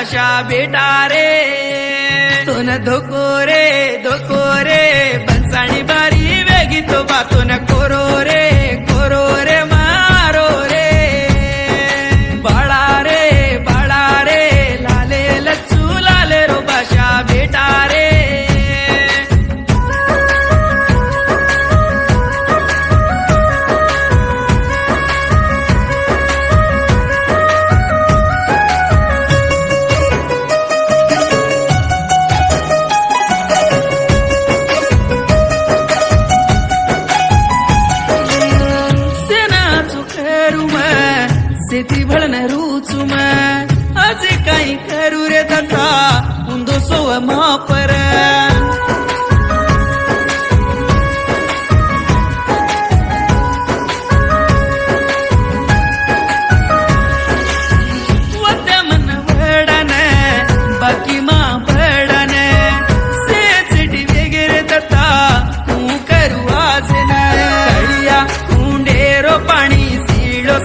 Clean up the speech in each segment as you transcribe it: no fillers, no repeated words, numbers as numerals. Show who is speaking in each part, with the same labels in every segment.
Speaker 1: भाषा बेटा रे तोन धोको रे बंसाणी बारी वेगी तो बातोन कोरो रे मारो रे बाळा रे लाले लच्चू लाले रो भाषा बेटा रे सेती भळन रूचू मैं आज काही करू रे दत्ता उंदो सोव मापर वत्या मन वडन बाकी मा बडन सेचडी वगैरे दत्ता तू करू आज न कळिया कुंडेरो पाणी सीळो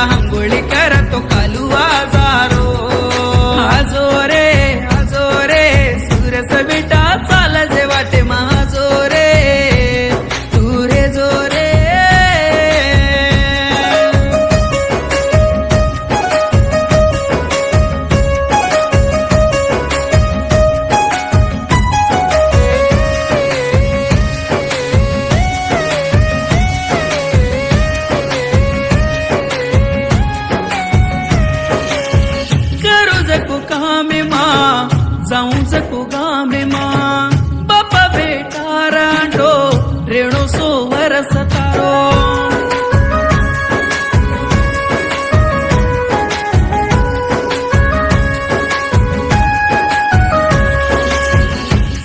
Speaker 1: अंगोळी करतो कालू आजारो आजो रे सुरस बेटा चाल जे वाटे माझो रे तू रे जो रे जाऊं जको गामे मां बापा बेटा रांडो रेणो सो वरस तारो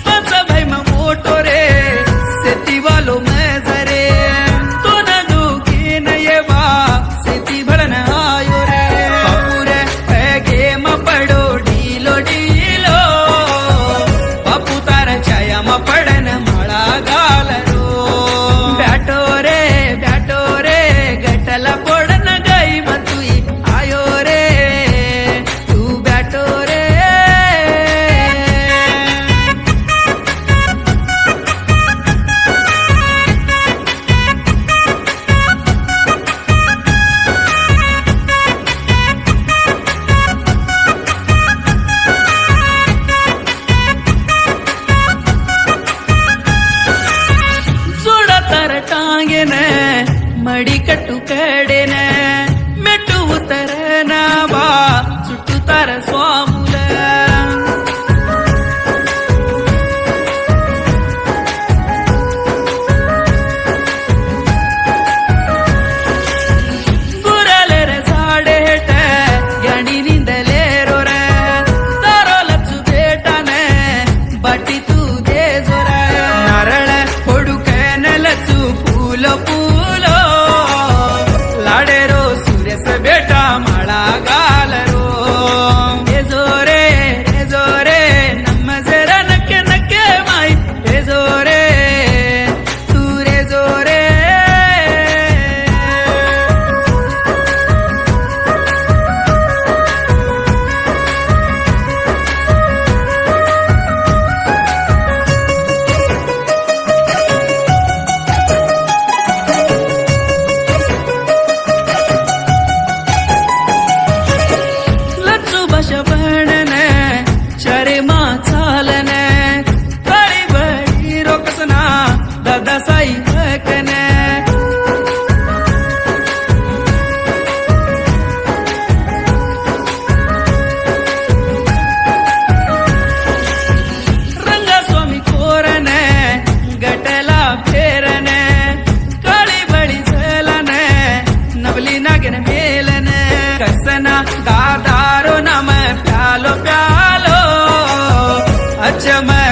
Speaker 1: पाचा भाई मा मोटो रे सेती वालो मैं जरे तो न दुखी न ये बा सेती भळन आयो रे बापूरे पैगे मा पडो ढीलो पडन माळा गालरो ब्याटो रे गटला पडन गई मतुई आयो रे तू ब्याटो रे मडी कट्टू कडेन मेटू उतरना बा चुट्टू तार स्वामुल गुराले रे झाडे हेट गाडी निंदले रो रे तारो लच्चू बेटान बाटी तू दे जोर नारळ फोडू कन लच्चू फूल बेटा माळा गालरो हे जोरे नम्म जरा नक्के माई हे जोरे तू रे जोरे बनन चरे मा चालन काळी बळी रोकसना दादा साई हकन रंगा स्वामी कोरन गटला फेरन काळी बळी झलन नवली नागन मेलन कसना दादारो नाम प्यालो अच्छा मैं